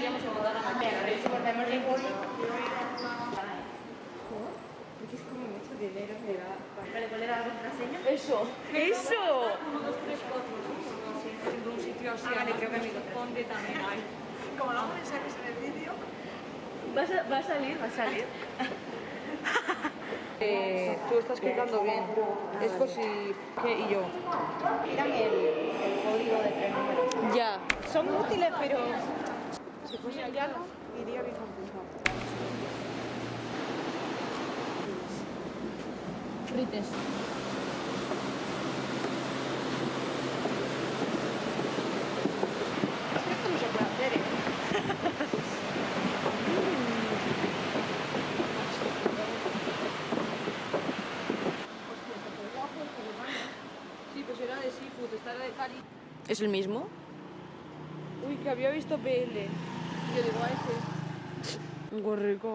íbamos a mudar a Madrid. Recordemos el boli. Es como mucho dinero, mira. Vale, ¿cuál era la contraseña? ¡Eso! ¡Eso! 1, 2, 3, 4. Siempre un sitio así. Vale, creo que mi Donde también hay. Como luego me sales en el vídeo. Va a salir. Tú estás quitando bien. Escos y yo. Mírame el código de 3 números. Ya. Son útiles, pero... Si fuese el llano, iría bien compensado. Frites. Esto no se puede hacer, ¿eh? Sí, pues era de seafood, esta era de cari. ¿Es el mismo? Uy, que había visto PL. Yo digo a ese. Qué rico.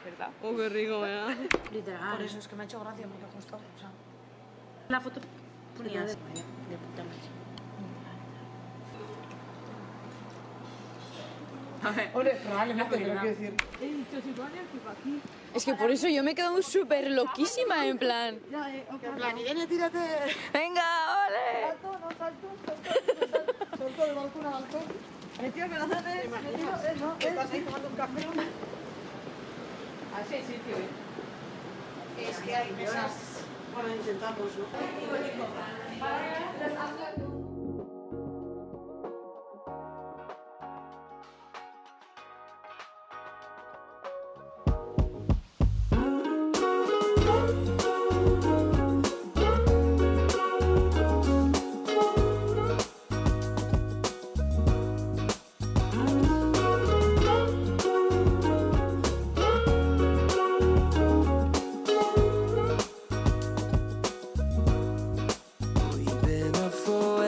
¿Verdad? Oh, qué rico, ¿verdad? Literal. Por eso es que me ha hecho gracia porque justo. O sea, La foto ponías. De puta madre. Hombre, probablemente, quiero decir. Es que por eso yo me he quedado súper loquísima, en plan. En plan, Irene, tírate. ¡Venga, ole! Salto de balcón a balcón. Me tiro, me la haces. Me tiro, no. Estás ahí tomando un café. Así hay sitio, es que hay mesas. Bueno, intentamos, ¿no? We've been up for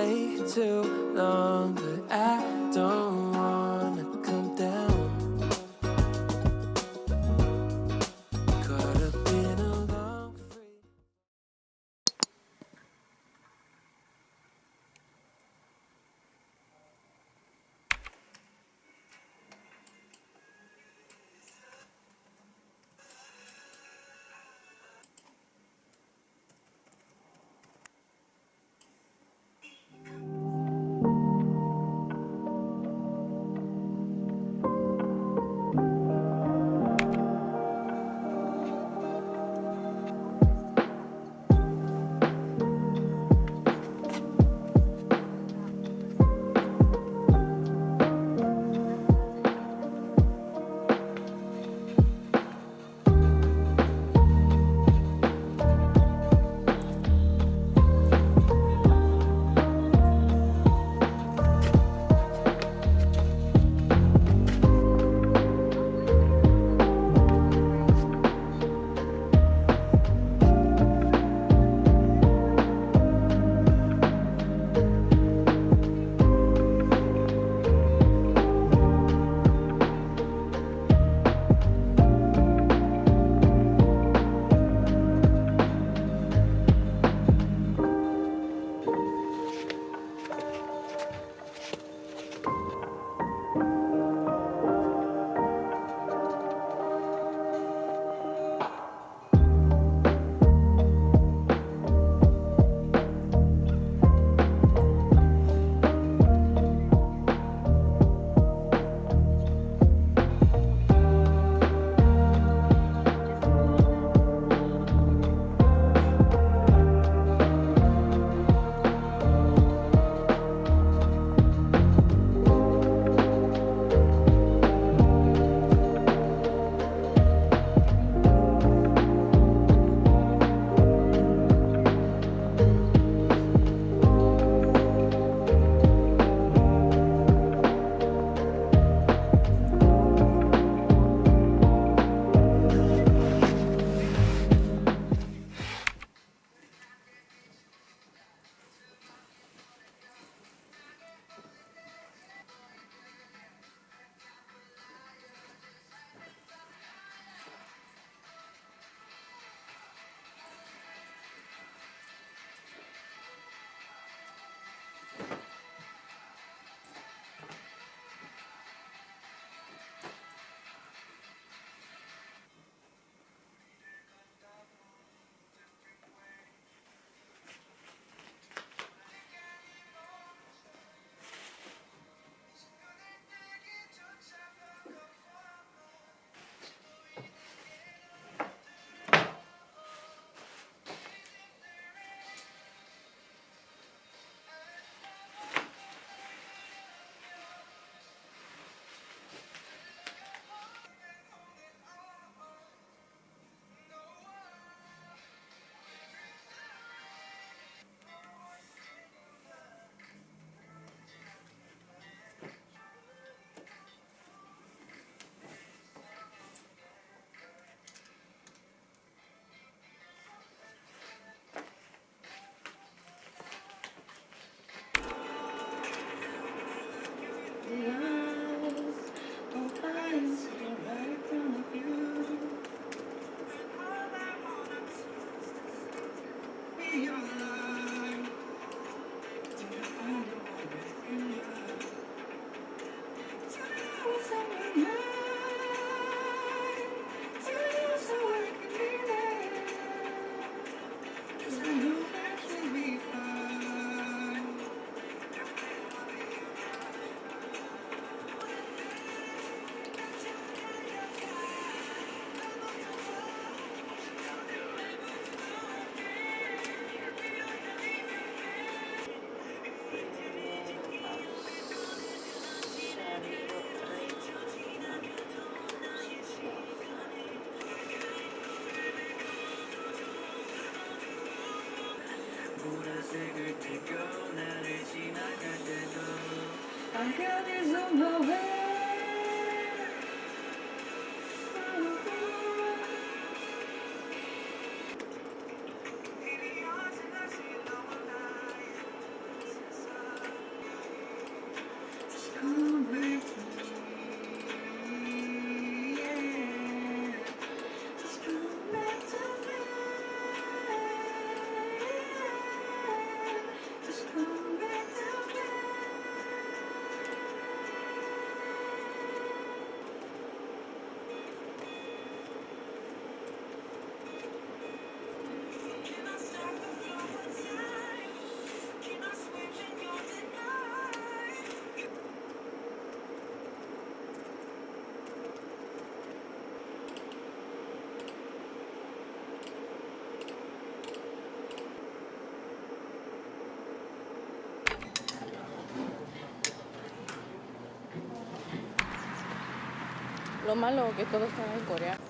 Lo malo que todo está en coreano.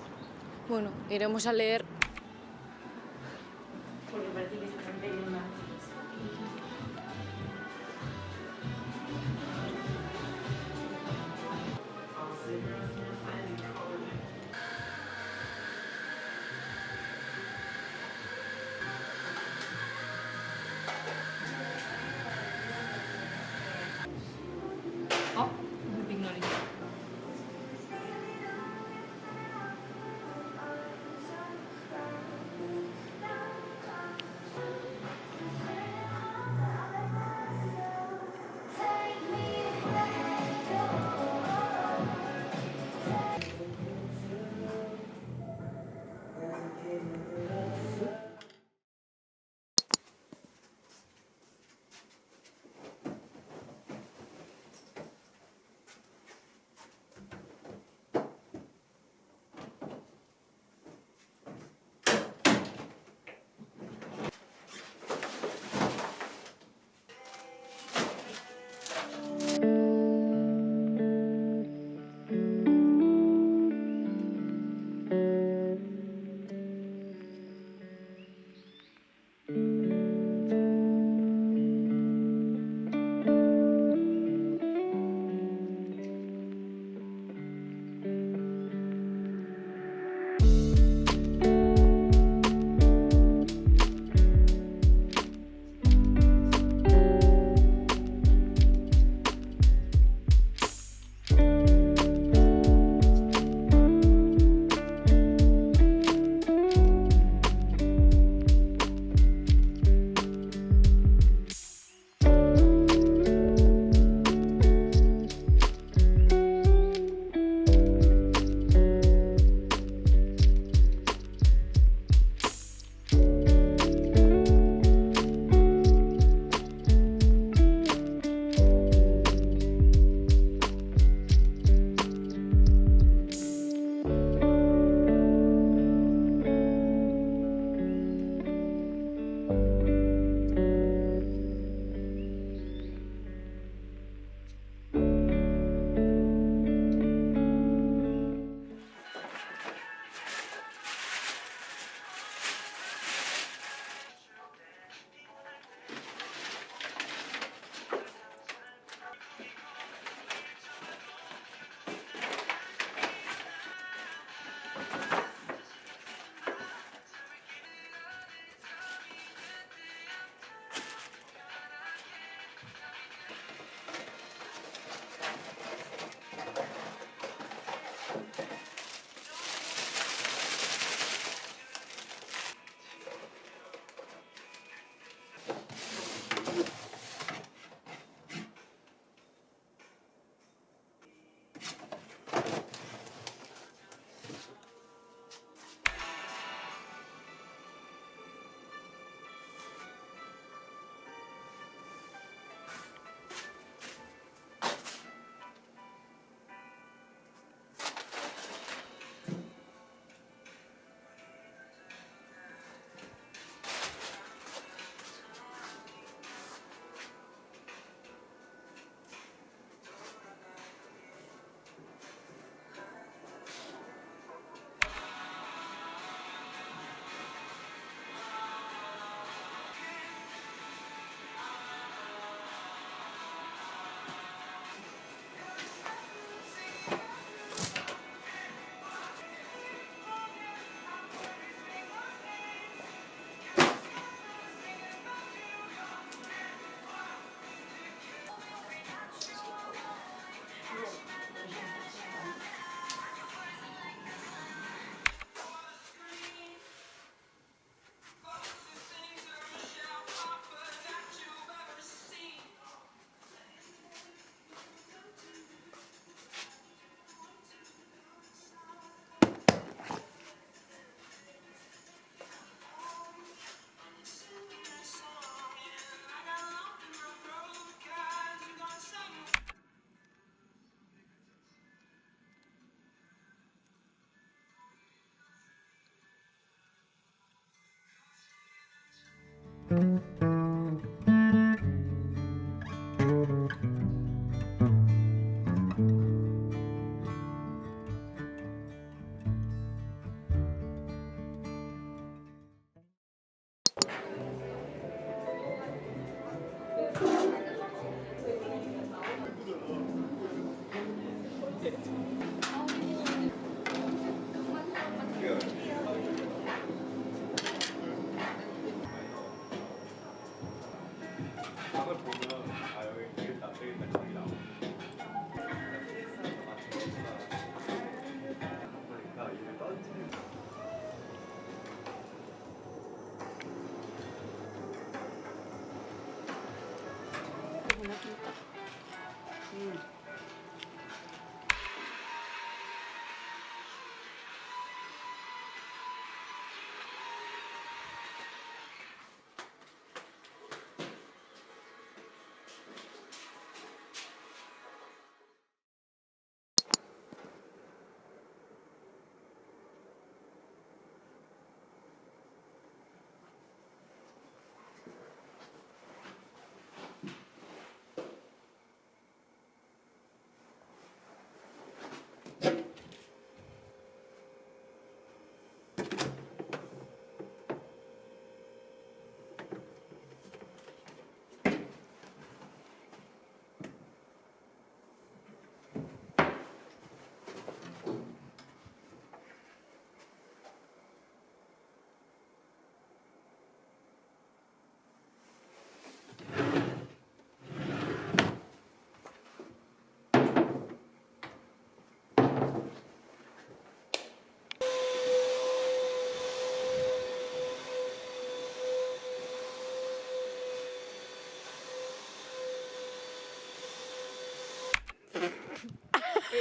Bueno, iremos a leer. Porque parece que están teniendo una... Oh, te ignoré.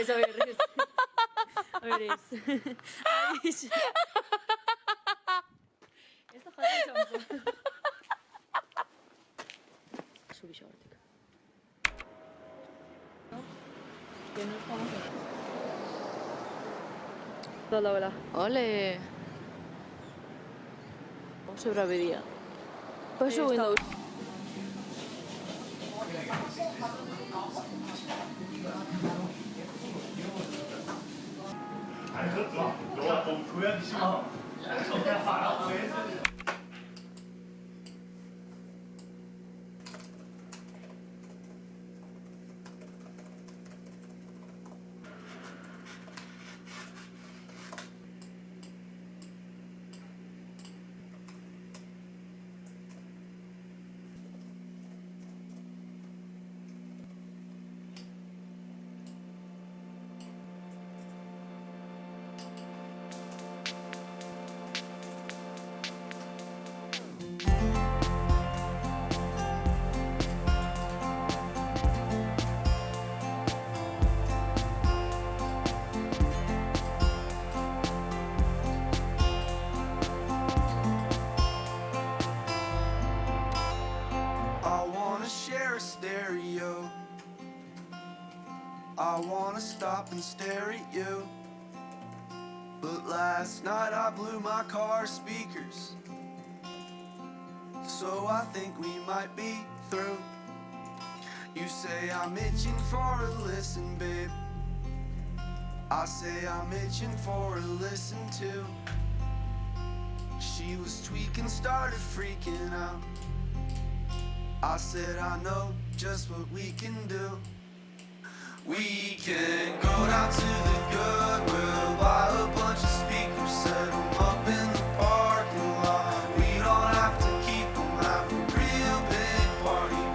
Eso eres. Eres. Esto es shampoo. Subi shortik. Que no estamos Hola, hola. Ole. Sobre avería. Pues Windows. I wanna stop and stare at you. But last night I blew my car speakers, so I think we might be through. You say I'm itching for a listen, babe. I say I'm itching for a listen too. She was tweaking, started freaking out. I said I know just what we can do. We can go down to the Goodwill, buy a bunch of speakers, set them up in the parking lot. We don't have to keep them, have a real big party,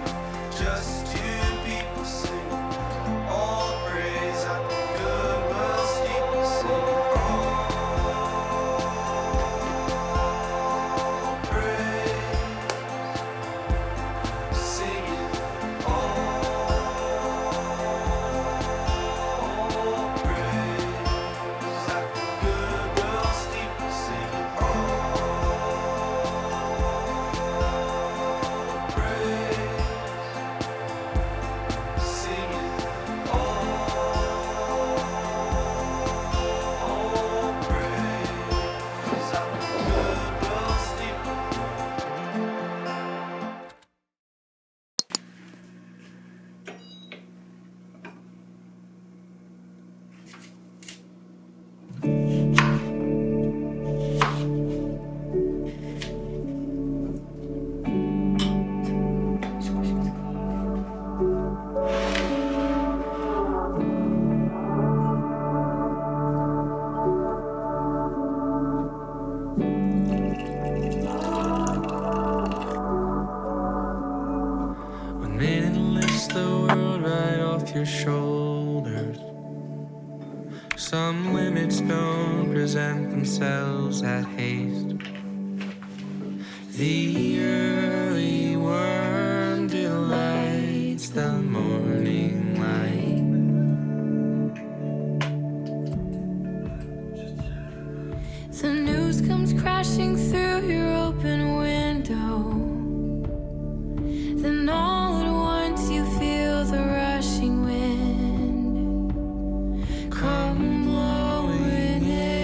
just two people singing all praise at the Goodwill steeple, singing all praise, singing all praise. Some limits don't present themselves at haste. The early worm delights the morning light. The news comes crashing through your open window. Then all at once you feel the rushing wind come blowing in.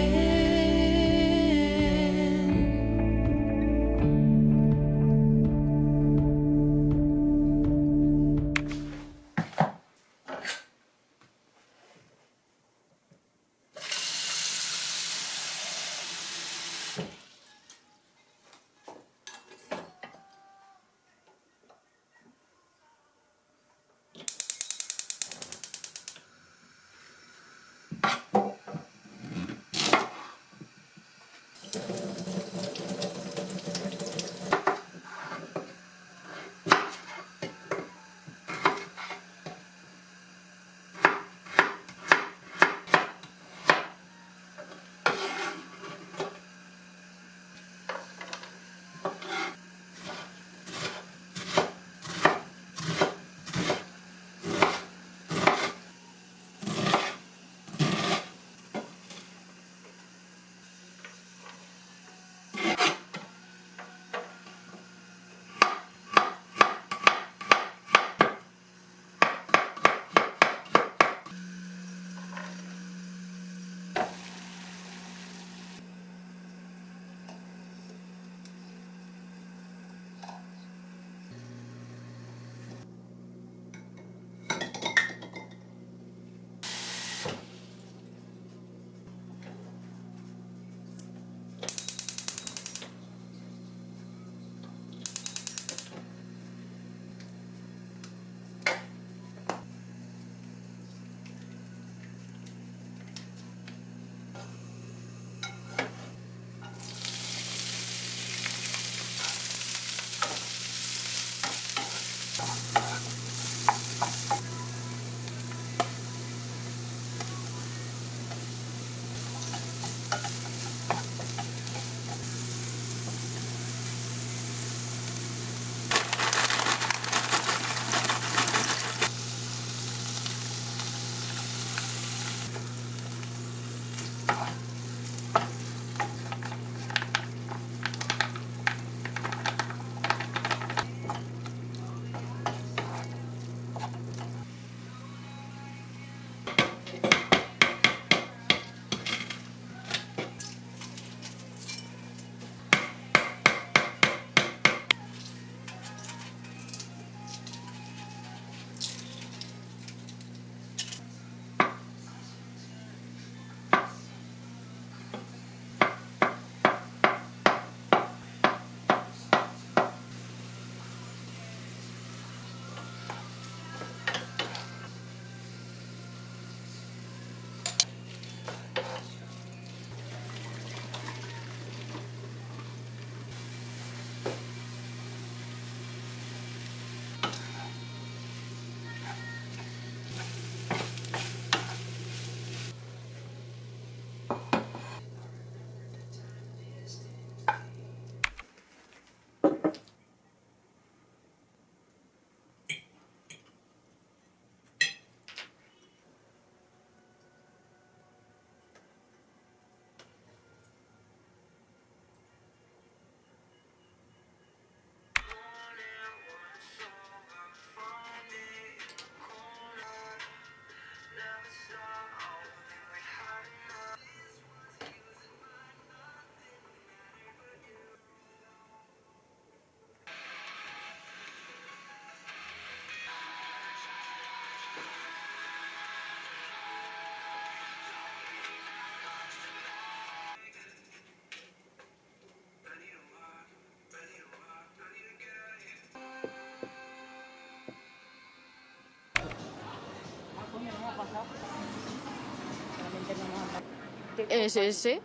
¿Es ese?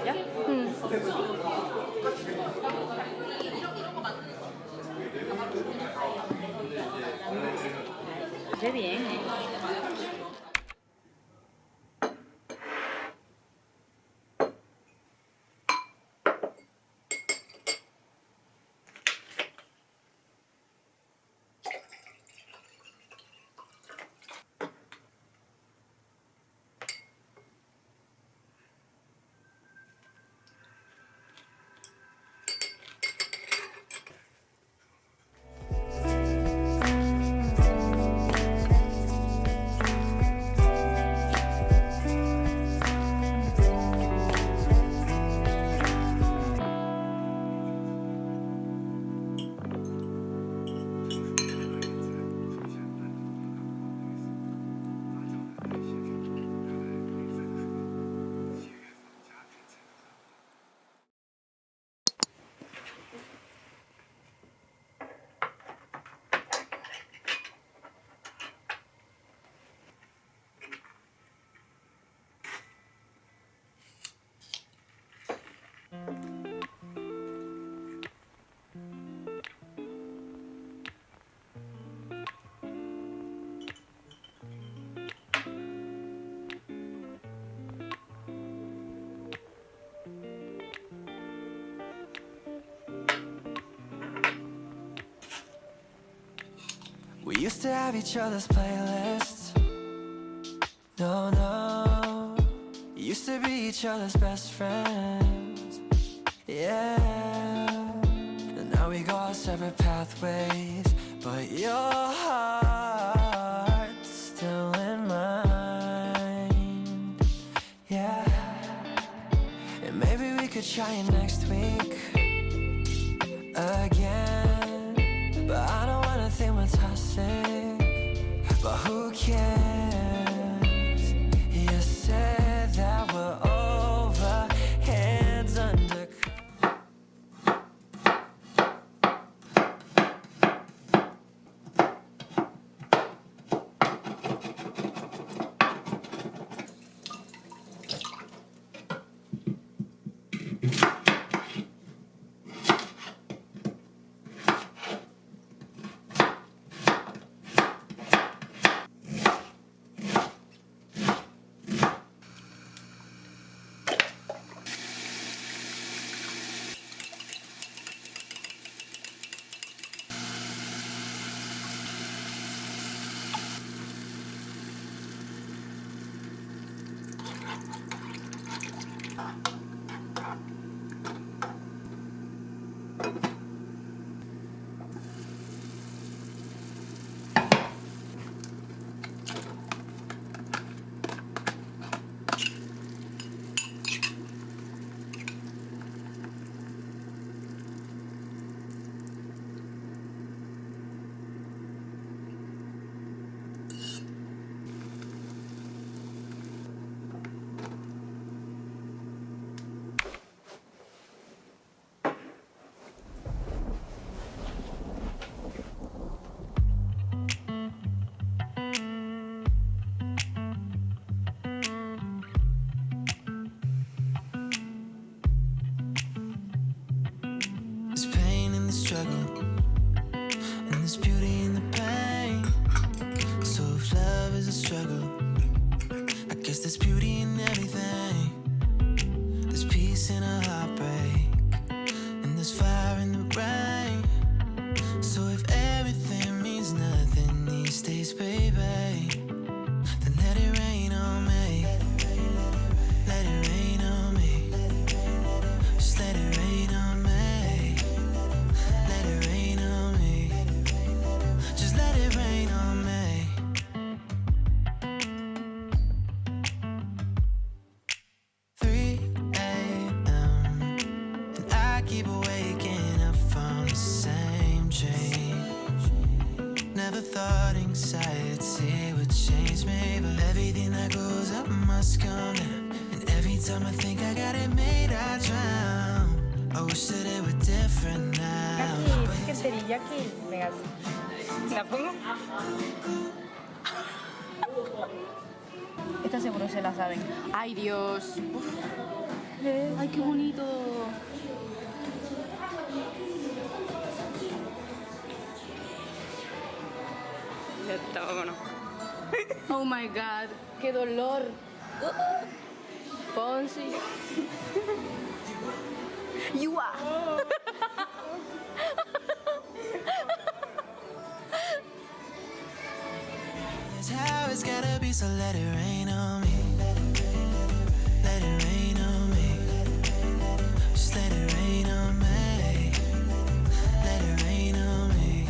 ¿Ya? Qué bien, ¿eh? We used to have each other's playlists. No, no. Used to be each other's best friends. Yeah. And now we go our separate pathways. But your heart's still in mine. Yeah. And maybe we could try it next week again. But I don't wanna think we're toxic. But who cares? You said that we're over, hands under. There's pain in the struggle, and there's beauty in the pain. So if love is a struggle, I guess there's beauty in everything. There's peace in a heartbreak, and there's fire in the rain. So if everything means nothing these days, baby, then let it rain on me. Let it rain on me. Just let it rain on me. Let it rain on me. Just let it rain on me. 3 a.m. and I keep waking up from the same dream. Never thought anxiety would change me, but everything that goes up must come down. And every time I think I got it made, I drown. I wish that it were different now. Jackie, ¿qué sería Jackie? Venga, ¿la pongo? Esta seguro se la saben. Ay, Dios. Uf. Ay, qué bonito. Ya está, vámonos. Oh my god, qué dolor. Fonsi. You are. That's how it's gotta be, so let it rain on me. Let it rain on me. Just let it rain on me. Let it rain on me.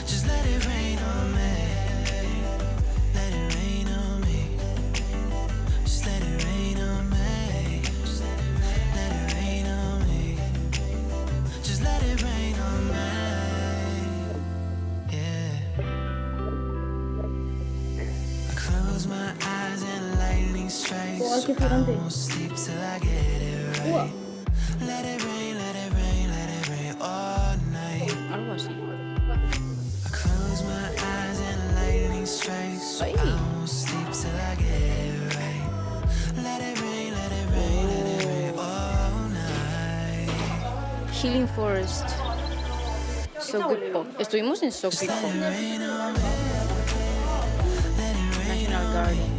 Just let it rain on me. Let it rain on me. Just let it rain on me. Let it rain on me. Just let it rain on me. Yeah. I close my eyes and lightning strikes. I won't sleep till I get it right. Let it rain, let it rain, let it rain all night. Algo así. I close my eyes and lightning strikes. I won't sleep till I get it right. Let it rain, let it rain, let it rain all night. Healing Forest. Sokupo. Estuvimos en Sokupo. Rain on me, National Garden.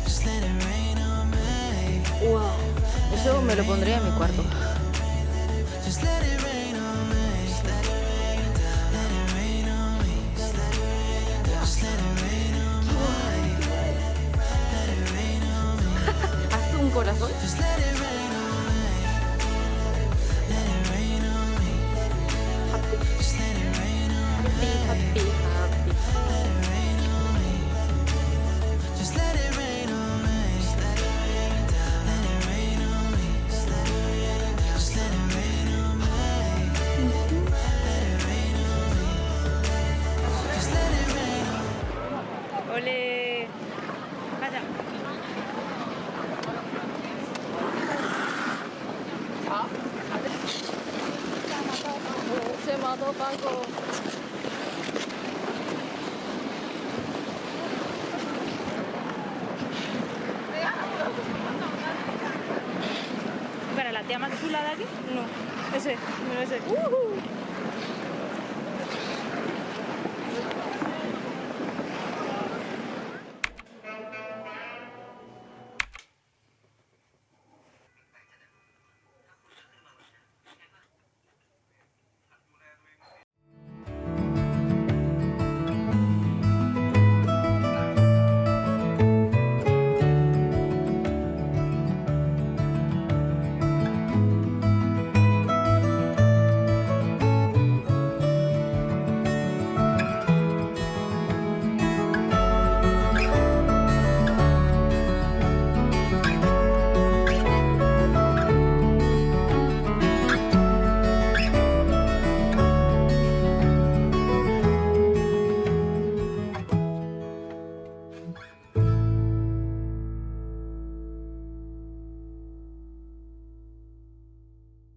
just let it rain on me. Wow. Eso me lo pondría en mi cuarto. Just let it rain on me. Let it rain, let it rain on me. Just let it rain, just let it rain on me. Let it rain on me. Haz un corazón. Just let it rain on me. Let it rain on me. Just let it rain on me. Happy, happy. Let it rain on me. Just let it rain on me. Let it rain down. Let it rain on me. Just let it rain down. Just let it rain on me. Let it rain on me. Just let it rain on me. Ole. Vaya. Se mató Paco. ¿Para la tía más chula de aquí? No. Ese, no ese.